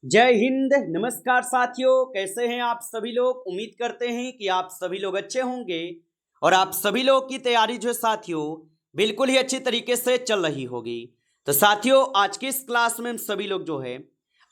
जय हिंद। नमस्कार साथियों, कैसे हैं आप सभी लोग। उम्मीद करते हैं कि आप सभी लोग अच्छे होंगे और आप सभी लोग की तैयारी जो है साथियों बिल्कुल ही अच्छी तरीके से चल रही होगी। तो साथियों, आज की इस क्लास में हम सभी लोग जो है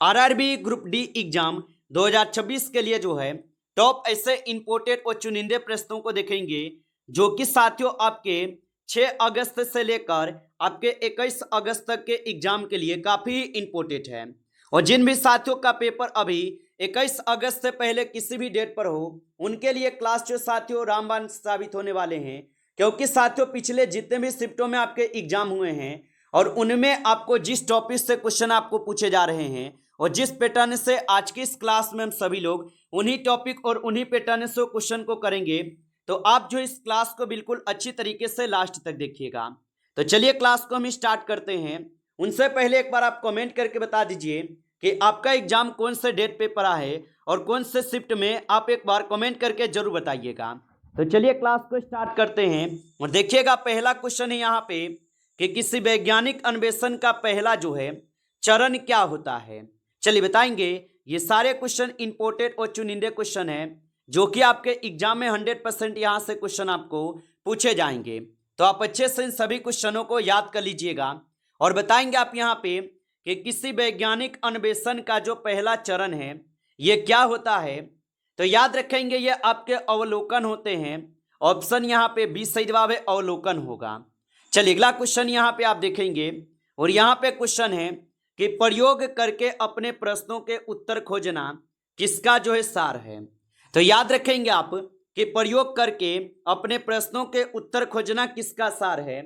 आरआरबी ग्रुप डी एग्जाम 2026 के लिए जो है टॉप ऐसे इंपोर्टेड और चुनिंदे प्रश्नों को देखेंगे, जो कि साथियों आपके 6 अगस्त से लेकर आपके 21 अगस्त तक के एग्जाम के लिए काफी इंपोर्टेंट है। और जिन भी साथियों का पेपर अभी 21 अगस्त से पहले किसी भी डेट पर हो, उनके लिए क्लास जो साथियों रामबाण साबित होने वाले हैं। क्योंकि साथियों पिछले जितने भी शिफ्टों में आपके एग्जाम हुए हैं और उनमें आपको जिस टॉपिक से क्वेश्चन आपको पूछे जा रहे हैं और जिस पैटर्न से आज की इस क्लास में हम सभी लोग उन्हीं टॉपिक और उन्हीं पैटर्न से क्वेश्चन को करेंगे, तो आप जो इस क्लास को बिल्कुल अच्छी तरीके से लास्ट तक देखिएगा। तो चलिए क्लास को हम स्टार्ट करते हैं। उनसे पहले एक बार आप कमेंट करके बता दीजिए कि आपका एग्जाम कौन से डेट पे पड़ा है और कौन से शिफ्ट में, आप एक बार कमेंट करके जरूर बताइएगा। तो चलिए क्लास को स्टार्ट करते हैं और देखिएगा पहला क्वेश्चन है यहाँ पे कि किसी वैज्ञानिक अन्वेषण का पहला जो है चरण क्या होता है। चलिए बताएंगे। ये सारे क्वेश्चन इंपोर्टेंट और चुनिंदे क्वेश्चन है, जो कि आपके एग्जाम में 100% यहाँ से क्वेश्चन आपको पूछे जाएंगे। तो आप अच्छे से इन सभी क्वेश्चनों को याद कर लीजिएगा और बताएंगे आप यहाँ पे कि किसी वैज्ञानिक अन्वेषण का जो पहला चरण है ये क्या होता है। तो याद रखेंगे ये आपके अवलोकन होते हैं। ऑप्शन यहाँ पे बी सही जवाब है, अवलोकन होगा। चलिए अगला क्वेश्चन यहाँ पे आप देखेंगे और यहाँ पे क्वेश्चन है कि प्रयोग करके अपने प्रश्नों के उत्तर खोजना किसका जो है सार है। तो याद रखेंगे आप कि प्रयोग करके अपने प्रश्नों के उत्तर खोजना किसका सार है।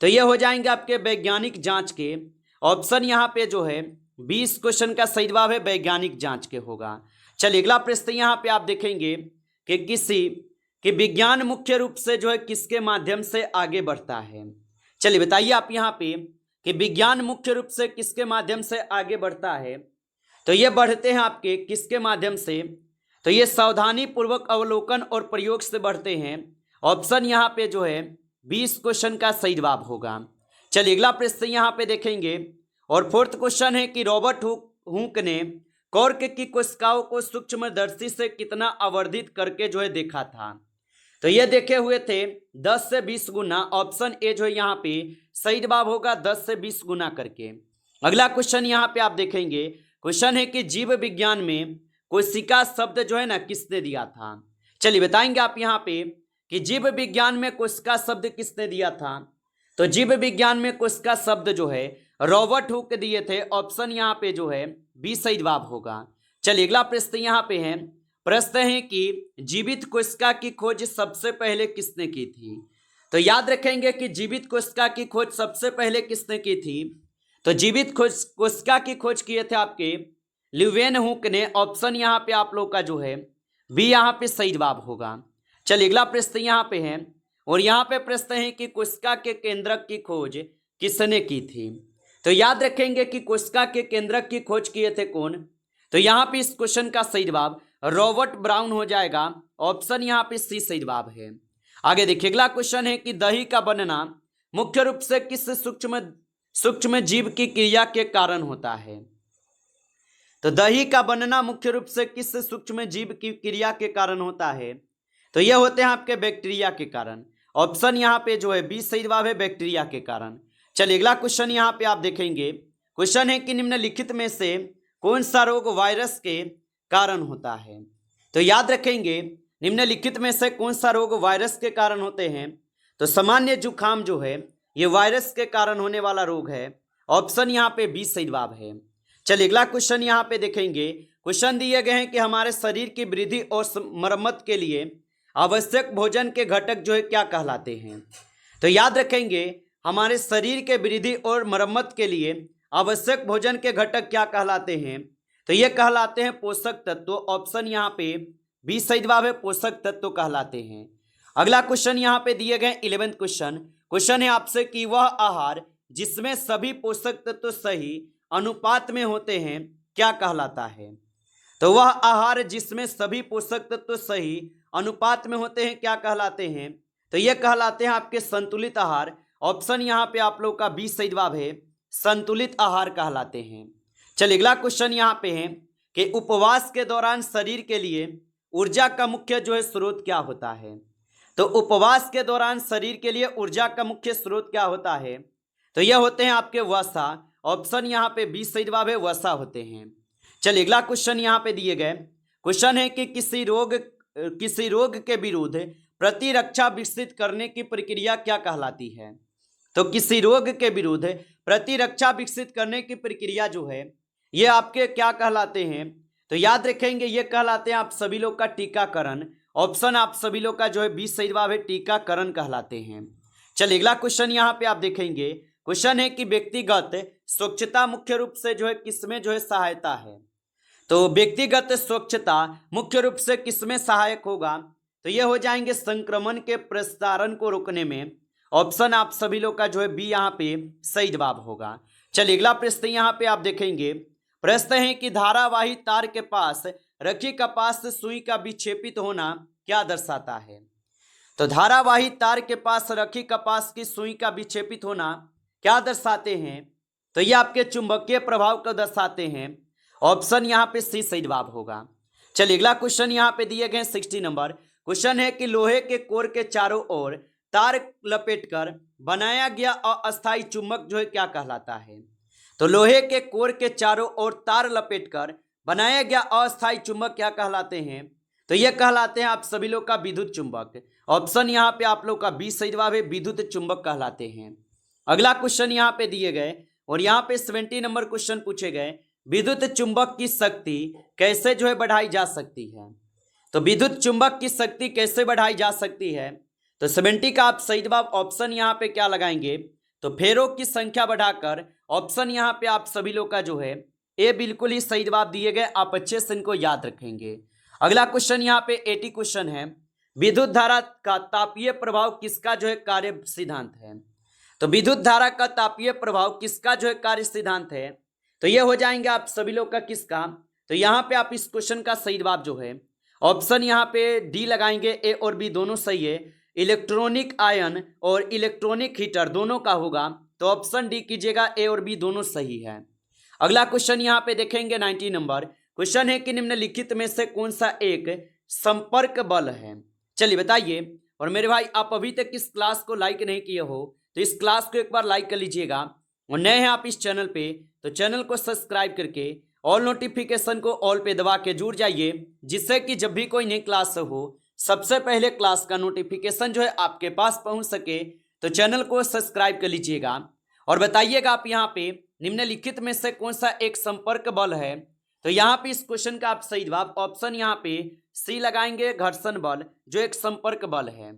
तो ये हो जाएंगे आपके वैज्ञानिक जांच के। ऑप्शन यहाँ पे जो है 20 क्वेश्चन का सही जवाब है वैज्ञानिक जांच के होगा। चलिए अगला प्रश्न यहाँ पे आप देखेंगे कि विज्ञान मुख्य रूप से जो है किसके माध्यम से आगे बढ़ता है। चलिए बताइए आप यहाँ पे कि विज्ञान मुख्य रूप से किसके माध्यम से आगे बढ़ता है। तो ये बढ़ते हैं आपके किसके माध्यम से। तो ये सावधानी पूर्वक अवलोकन और प्रयोग से बढ़ते हैं। ऑप्शन यहाँ पे जो है 20 क्वेश्चन का सही जवाब होगा। चलिए अगला प्रश्न यहाँ पे देखेंगे और फोर्थ क्वेश्चन है कि रॉबर्ट हुक ने कॉर्क की कोशिकाओं को सूक्ष्मदर्शी से कितना आवर्धित करके जो है देखा था। तो ये देखे हुए थे 10 से 20 गुना। ऑप्शन ए जो है यहाँ पे सही जवाब होगा 10 से 20 गुना करके। अगला क्वेश्चन यहाँ पे आप देखेंगे, क्वेश्चन है कि जीव विज्ञान में कोशिका शब्द जो है ना किसने दिया था। चलिए बताएंगे आप यहाँ पे कि जीव विज्ञान में कोशिका शब्द किसने दिया था। तो जीव विज्ञान में कोशिका शब्द जो है रॉबर्ट हुक दिए थे। ऑप्शन यहाँ पे जो है बी सही जवाब होगा। चलिए अगला प्रश्न यहाँ पे है, प्रश्न है कि जीवित कोशिका की खोज सबसे पहले किसने की थी। तो याद रखेंगे कि जीवित कोशिका की खोज सबसे पहले किसने की थी। तो जीवित कोशिका की खोज किए थे आपके ल्यूवेन हुक ने। ऑप्शन यहाँ पे आप लोग का जो है बी यहाँ पे सही जवाब होगा। चलिए अगला प्रश्न यहाँ पे है और यहाँ पे प्रश्न है कि कोशिका के केंद्रक की खोज किसने की थी। तो याद रखेंगे कि कोशिका के केंद्रक की खोज किए थे कौन। तो यहाँ पे इस क्वेश्चन का सही जवाब रॉबर्ट ब्राउन हो जाएगा। ऑप्शन यहाँ पे सी सही जवाब है। आगे देखिए अगला क्वेश्चन है कि दही का बनना मुख्य रूप से किस सूक्ष्म जीव की क्रिया के कारण होता है। तो दही का बनना मुख्य रूप से किस सूक्ष्म जीव की क्रिया के कारण होता है। तो ये होते हैं आपके बैक्टीरिया के कारण। ऑप्शन यहाँ पे जो है बी सही जवाब है, बैक्टीरिया के कारण। चलिए अगला क्वेश्चन यहाँ पे आप देखेंगे, क्वेश्चन है कि निम्नलिखित में से कौन सा रोग वायरस के कारण होता है। तो याद रखेंगे निम्नलिखित में से कौन सा रोग वायरस के कारण होते हैं। तो सामान्य जुकाम जो है ये वायरस के कारण होने वाला रोग है। ऑप्शन यहाँ पे बी सही जवाब है। चलिए अगला क्वेश्चन यहाँ पे देखेंगे, क्वेश्चन दिए गए हैं कि हमारे शरीर की वृद्धि और मरम्मत के लिए आवश्यक भोजन के घटक जो है क्या कहलाते हैं। तो याद रखेंगे हमारे शरीर के वृद्धि और मरम्मत के लिए आवश्यक भोजन के घटक क्या कहलाते हैं। तो ये कहलाते हैं पोषक तत्व। ऑप्शन यहाँ पे बी सही जवाब है, पोषक तत्व कहलाते हैं। अगला क्वेश्चन यहाँ पे दिए गए 11th क्वेश्चन है आपसे कि वह आहार जिसमें सभी पोषक तत्व सही अनुपात में होते हैं क्या कहलाता है। तो वह आहार जिसमें सभी पोषक तत्व सही अनुपात में होते हैं क्या कहलाते हैं। तो ये कहलाते हैं आपके संतुलित आहार। ऑप्शन यहाँ पे आप लोग का बी सही जवाब है, संतुलित आहार कहलाते हैं। चलिए अगला क्वेश्चन यहाँ पे है कि उपवास के दौरान शरीर के लिए ऊर्जा का मुख्य जो है स्रोत क्या होता है। तो उपवास के दौरान शरीर के लिए ऊर्जा का मुख्य स्रोत क्या होता है, तो यह होते हैं आपके वसा। ऑप्शन यहाँ पे बी सही जवाब है, वसा होते हैं। चलिए अगला क्वेश्चन यहाँ पे दिए गए क्वेश्चन है कि किसी रोग के विरुद्ध प्रतिरक्षा विकसित करने की प्रक्रिया क्या कहलाती है। तो किसी रोग के विरुद्ध प्रतिरक्षा विकसित करने की प्रक्रिया जो है ये आपके क्या कहलाते हैं, तो याद रखेंगे ये कहलाते हैं आप सभी लोग का टीकाकरण। ऑप्शन आप सभी लोग का जो है बी सही जवाब है, टीकाकरण कहलाते हैं। चलिए अगला क्वेश्चन यहाँ पे आप देखेंगे क्वेश्चन है कि व्यक्तिगत स्वच्छता मुख्य रूप से जो है किसमें जो है सहायता है। तो व्यक्तिगत स्वच्छता मुख्य रूप से किसमें सहायक होगा, तो ये हो जाएंगे संक्रमण के प्रसारण को रोकने में। ऑप्शन आप सभी लोग का जो है बी यहाँ पे सही जवाब होगा। चलिए अगला प्रश्न यहाँ पे आप देखेंगे प्रश्न है कि धारावाही तार के पास रखी कपास से सुई का विक्षेपित होना क्या दर्शाता है। तो धारावाही तार के पास रखी कपास की सुई का विक्षेपित होना क्या दर्शाते हैं, तो ये आपके चुंबकीय प्रभाव को दर्शाते हैं। ऑप्शन यहाँ पे सी सही जवाब होगा। चलिए अगला क्वेश्चन यहाँ पे दिए गए 60 नंबर क्वेश्चन है कि लोहे के कोर के चारों ओर तार लपेटकर बनाया गया अस्थायी चुंबक जो है क्या कहलाता है। तो लोहे के कोर के चारों ओर तार लपेटकर बनाया गया अस्थायी चुंबक क्या कहलाते हैं, तो यह कहलाते हैं आप सभी लोग का विद्युत चुंबक। ऑप्शन यहाँ पे आप लोग का बी सही जवाब है, विद्युत चुंबक कहलाते हैं। अगला क्वेश्चन यहाँ पे दिए गए और यहाँ पे 70 नंबर क्वेश्चन पूछे गए विद्युत चुंबक की शक्ति कैसे जो है बढ़ाई जा सकती है। तो विद्युत चुंबक की शक्ति कैसे बढ़ाई जा सकती है, तो 70 का आप सही जवाब ऑप्शन यहाँ पे क्या लगाएंगे, तो फेरों की संख्या बढ़ाकर। ऑप्शन यहाँ पे आप सभी लोग का जो है ए बिल्कुल ही सही जवाब दिए गए, आप अच्छे से इनको याद रखेंगे। अगला क्वेश्चन यहाँ पे 80 क्वेश्चन है विद्युत धारा का तापीय प्रभाव किसका जो है कार्य सिद्धांत है। तो विद्युत धारा का तापीय प्रभाव किसका जो है कार्य सिद्धांत है, तो ये हो जाएंगे आप सभी लोग का किसका। तो यहाँ पे आप इस क्वेश्चन का सही जवाब जो है ऑप्शन यहाँ पे डी लगाएंगे, ए और बी दोनों सही है। इलेक्ट्रॉनिक आयन और इलेक्ट्रॉनिक हीटर दोनों का होगा, तो ऑप्शन डी कीजिएगा, ए और बी दोनों सही है। अगला क्वेश्चन यहाँ पे देखेंगे 90 नंबर क्वेश्चन है कि निम्नलिखित में से कौन सा एक संपर्क बल है। चलिए बताइए। और मेरे भाई आप अभी तक इस क्लास को लाइक नहीं किए हो तो इस क्लास को एक बार लाइक कर लीजिएगा, और नए हैं आप इस चैनल पे तो चैनल को सब्सक्राइब करके ऑल नोटिफिकेशन को ऑल पे दबा के जुड़ जाइए, जिससे कि जब भी कोई नई क्लास हो सबसे पहले क्लास का नोटिफिकेशन जो है आपके पास पहुंच सके। तो चैनल को सब्सक्राइब कर लीजिएगा और बताइएगा आप यहाँ पे निम्नलिखित में से कौन सा एक संपर्क बल है। तो यहाँ पे इस क्वेश्चन का आप सही जवाब ऑप्शन यहाँ पे सी लगाएंगे, घर्षण बल जो एक संपर्क बल है।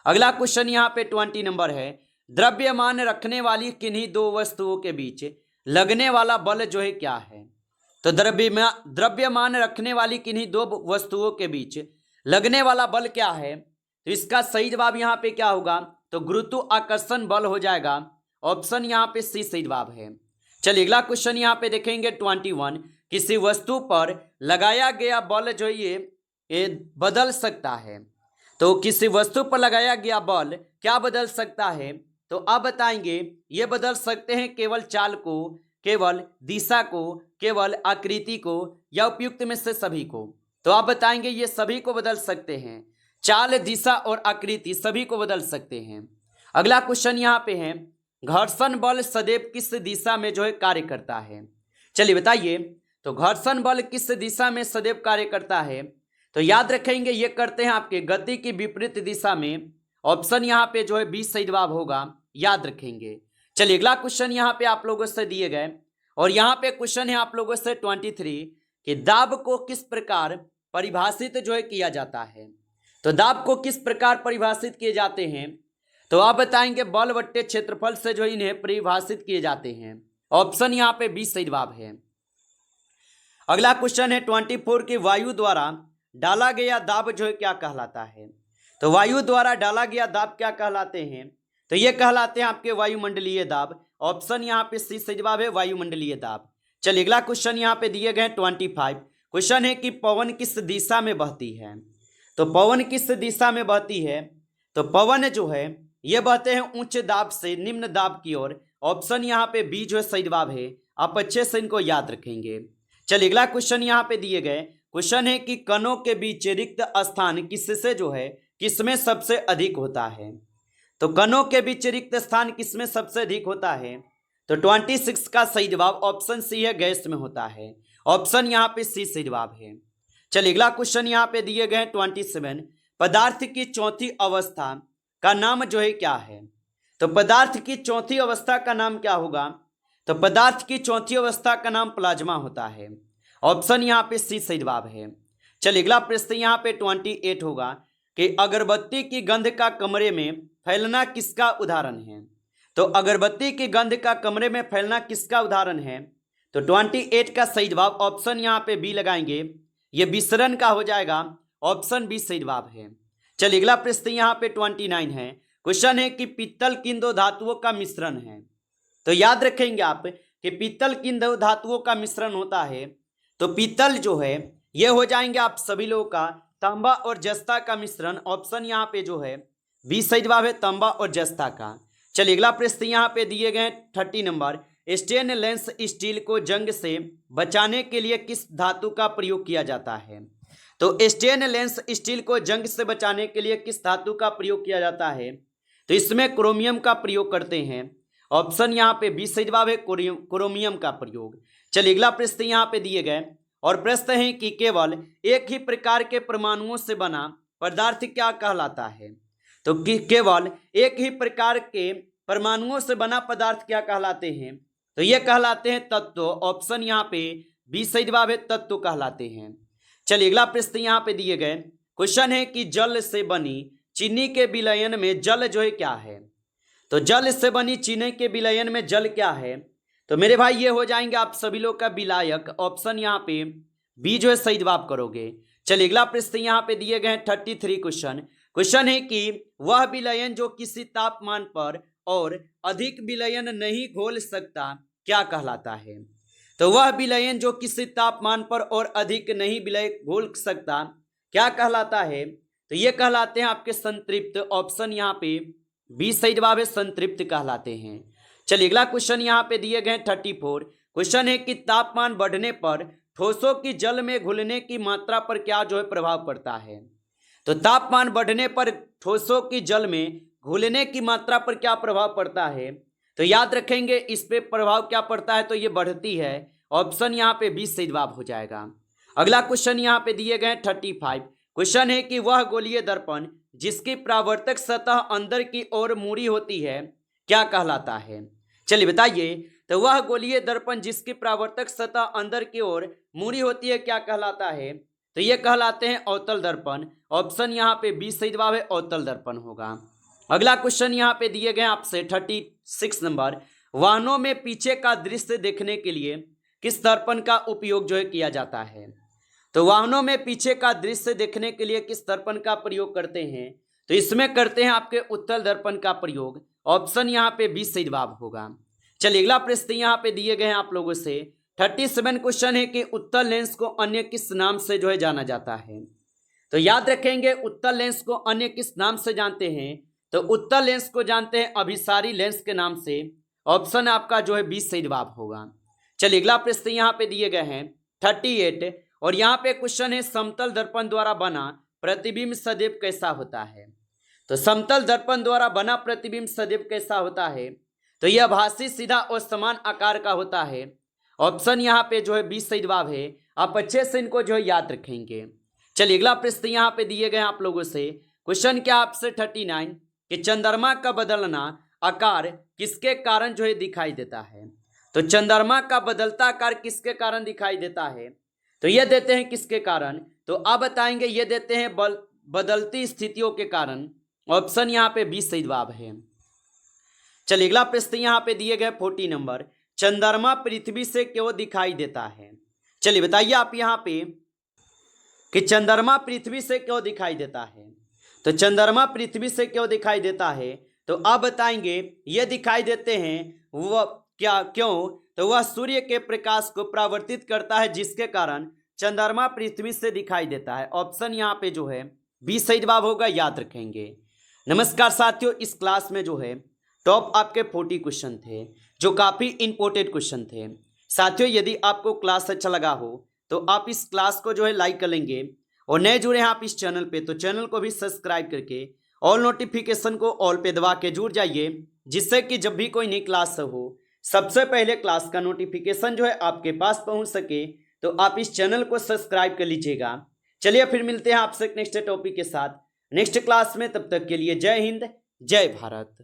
अगला क्वेश्चन यहाँ पे 20 नंबर है द्रव्यमान रखने वाली किन्हीं दो वस्तुओं के बीच लगने वाला बल जो है क्या है। तो द्रव्यमान रखने वाली किन्हीं दो वस्तुओं के बीच लगने वाला बल क्या है, तो इसका सही जवाब यहाँ पे क्या होगा, तो गुरुत्वाकर्षण बल हो जाएगा। ऑप्शन यहाँ पे सी सही जवाब है। चलिए अगला क्वेश्चन यहाँ पे देखेंगे 21 किसी वस्तु पर लगाया गया बल जो ये बदल सकता है। तो किसी वस्तु पर लगाया गया बल क्या बदल सकता है, तो आप बताएंगे ये बदल सकते हैं केवल चाल को, केवल दिशा को, केवल आकृति को, या उपयुक्त में से सभी को। तो आप बताएंगे ये सभी को बदल सकते हैं, चाल, दिशा और आकृति सभी को बदल सकते हैं। अगला क्वेश्चन यहाँ पे है घर्षण बल सदैव किस दिशा में जो है कार्य करता है। चलिए बताइए। तो घर्षण बल किस दिशा में सदैव कार्य करता है, तो याद रखेंगे ये करते हैं आपके गति की विपरीत दिशा में। ऑप्शन यहाँ पे जो है बी सही जवाब होगा, याद रखेंगे। चलिए अगला क्वेश्चन यहाँ पे आप लोगों से दिए गए और यहाँ पे क्वेश्चन है आप लोगों से 23 कि दाब को किस प्रकार परिभाषित जो है किया जाता है। तो दाब को किस प्रकार परिभाषित किए जाते हैं, तो आप बताएंगे बल बट्टे क्षेत्रफल से जो इन्हें परिभाषित किए जाते हैं। ऑप्शन यहाँ पे बी सही जवाब है। अगला क्वेश्चन है 24 कि वायु द्वारा डाला गया दाब जो है क्या कहलाता है। तो वायु द्वारा डाला गया दाब क्या कहलाते हैं, तो ये कहलाते हैं आपके वायुमंडलीय दाब। ऑप्शन यहाँ पे सी सही जवाब है, वायुमंडलीय दाब। चलिए अगला क्वेश्चन यहाँ पे दिए गए 25 क्वेश्चन है कि पवन किस दिशा में बहती है। तो पवन किस दिशा में बहती है, तो पवन जो है ये बहते हैं उच्च दाब से निम्न दाब की ओर। ऑप्शन यहाँ पे बी जो है सही जवाब है, आप अच्छे से इनको याद रखेंगे। चलिए अगला क्वेश्चन यहाँ पे दिए गए क्वेश्चन है कि कणों के बीच रिक्त स्थान किससे जो है किसमें सबसे अधिक होता है। तो कणों के बीच रिक्त स्थान किसमें सबसे अधिक होता है। तो 26 का सही जवाब ऑप्शन सी है, गैस में होता है। ऑप्शन यहाँ पे सी सही जवाब है। चलिए अगला क्वेश्चन यहाँ पे दिए गए 27, पदार्थ की चौथी अवस्था का नाम जो है क्या है। तो पदार्थ की चौथी अवस्था का नाम क्या होगा। तो पदार्थ की चौथी अवस्था का नाम प्लाज्मा होता है। ऑप्शन यहाँ पे सी सही जवाब है। चलिए अगला प्रश्न यहाँ पे 28 होगा कि अगरबत्ती की गंध का कमरे में फैलना किसका उदाहरण है। तो अगरबत्ती की गंध का कमरे में फैलना किसका उदाहरण है। तो 28 का सही जवाब ऑप्शन यहाँ पे बी लगाएंगे, ये विसरण का हो जाएगा। ऑप्शन बी सही जवाब है। चलिए अगला प्रश्न यहाँ पे 29 है। क्वेश्चन है कि पीतल किन दो धातुओं का मिश्रण है। तो याद रखेंगे आप कि पीतल किन दो धातुओं का मिश्रण होता है। तो पीतल जो है ये हो जाएंगे आप सभी लोगों का तांबा और जस्ता का मिश्रण। ऑप्शन यहाँ पे जो है बी सही जवाब है, तांबा और जस्ता का। चलिए अगला प्रश्न यहाँ पे दिए गए 30 नंबर, स्टेनलेस स्टील को जंग से बचाने के लिए किस धातु का प्रयोग किया जाता है। तो स्टेनलेस स्टील को जंग से बचाने के लिए किस धातु का प्रयोग किया जाता है। तो इसमें क्रोमियम का प्रयोग करते हैं। ऑप्शन यहाँ पे बी सही जवाब है, क्रोमियम का प्रयोग। चलिए अगला प्रश्न यहाँ पे दिए गए और प्रश्न है कि केवल एक ही प्रकार के परमाणुओं से बना पदार्थ क्या कहलाता है। तो केवल एक ही प्रकार के परमाणुओं से बना पदार्थ क्या कहलाते हैं। तो ये कहलाते हैं तत्व। ऑप्शन यहाँ पे बी सही जवाब है, तत्व कहलाते हैं। चलिए अगला प्रश्न यहाँ पे दिए गए क्वेश्चन है कि जल से बनी चीनी के विलयन में जल जो है क्या है। तो जल से बनी चीनी के विलयन में जल क्या है। तो मेरे भाई ये हो जाएंगे आप सभी लोग का विलायक। ऑप्शन यहाँ पे बी जो है सही जवाब करोगे। चलिए अगला प्रश्न यहाँ पे दिए गए 33 क्वेश्चन है कि वह विलयन जो किसी तापमान पर और अधिक विलयन नहीं घोल सकता क्या कहलाता है। तो वह विलयन जो किसी तापमान पर और अधिक नहीं विलय घोल सकता क्या कहलाता है। तो ये कहलाते हैं आपके संतृप्त। ऑप्शन यहाँ पे बी सही जवाब है, संतृप्त कहलाते हैं। चलिए अगला क्वेश्चन यहाँ पे दिए गए 34 क्वेश्चन है कि तापमान बढ़ने पर ठोसों की जल में घुलने की मात्रा पर क्या जो है प्रभाव पड़ता है। तो तापमान बढ़ने पर ठोसों की जल में घुलने की मात्रा पर क्या प्रभाव पड़ता है। तो याद रखेंगे इस पे प्रभाव क्या पड़ता है, तो ये बढ़ती है। ऑप्शन यहाँ पे बी सही जवाब हो जाएगा। अगला क्वेश्चन यहाँ पे दिए गए 35 क्वेश्चन है कि वह गोलीय दर्पण जिसकी परावर्तक सतह अंदर की ओर मुड़ी होती है क्या कहलाता है। चलिए बताइए। तो वह गोलीय दर्पण जिसकी परावर्तक सतह अंदर की ओर मुड़ी होती है क्या कहलाता है। तो ये कहलाते हैं अवतल दर्पण। ऑप्शन यहाँ पे बी सही जवाब है, अवतल दर्पण होगा। अगला क्वेश्चन यहाँ पे दिए गए आपसे 36 नंबर, वाहनों में पीछे का दृश्य देखने के लिए किस दर्पण का उपयोग जो है किया जाता है। तो वाहनों में पीछे का दृश्य देखने के लिए किस दर्पण का प्रयोग करते हैं। तो इसमें करते हैं आपके उत्तल दर्पण का प्रयोग। ऑप्शन यहाँ पे बी सही जवाब होगा। चलिए अगला प्रश्न यहाँ पे दिए गए हैं आप लोगों से 37 क्वेश्चन है कि उत्तल लेंस को अन्य किस नाम से जो है जाना जाता है। तो याद रखेंगे उत्तल लेंस को अन्य किस नाम से जानते हैं। तो उत्तल लेंस को जानते हैं अभिसारी लेंस के नाम से। ऑप्शन आपका जो है बी सही जवाब होगा। चलिए अगला प्रश्न यहाँ पे दिए गए हैं 38 और यहाँ पे क्वेश्चन है समतल दर्पण द्वारा बना प्रतिबिंब सदैव कैसा होता है। तो समतल दर्पण द्वारा बना प्रतिबिंब सदैव कैसा होता है। तो यह भासी, सीधा और समान आकार का होता है। ऑप्शन यहाँ पे जो है बी सही जवाब है। आप अच्छे से इनको जो है याद रखेंगे। चलिए अगला प्रश्न यहाँ पे दिए गए आप लोगों से क्वेश्चन क्या आपसे 39 कि चंद्रमा का बदलना आकार किसके कारण जो है दिखाई देता है। तो चंद्रमा का बदलता आकार किसके कारण दिखाई देता है। तो ये देते हैं किसके कारण। तो आप बताएंगे ये देते हैं बदलती स्थितियों के कारण। ऑप्शन यहाँ पे बी सही जवाब है। चलिए अगला प्रश्न यहाँ पे दिए गए 40 नंबर, चंद्रमा पृथ्वी से क्यों दिखाई देता है। चलिए बताइए आप यहाँ पे कि चंद्रमा पृथ्वी से क्यों दिखाई देता है। तो चंद्रमा पृथ्वी से क्यों दिखाई देता है। तो आप बताएंगे ये दिखाई देते हैं वह क्या क्यों। तो वह सूर्य के प्रकाश को परावर्तित करता है जिसके कारण चंद्रमा पृथ्वी से दिखाई देता है। ऑप्शन यहाँ पे जो है बी सही जवाब होगा, याद रखेंगे। नमस्कार साथियों, इस क्लास में जो है टॉप आपके 40 क्वेश्चन थे जो काफ़ी इंपॉर्टेंट क्वेश्चन थे। साथियों यदि आपको क्लास अच्छा लगा हो तो आप इस क्लास को जो है लाइक कर लेंगे और नए जुड़े हैं आप इस चैनल पे तो चैनल को भी सब्सक्राइब करके ऑल नोटिफिकेशन को ऑल पे दबा के जुड़ जाइए, जिससे कि जब भी कोई नई क्लास हो सबसे पहले क्लास का नोटिफिकेशन जो है आपके पास पहुंच सके। तो आप इस चैनल को सब्सक्राइब कर लीजिएगा। चलिए फिर मिलते हैं आपसे नेक्स्ट टॉपिक के साथ नेक्स्ट क्लास में, तब तक के लिए जय हिंद जय भारत।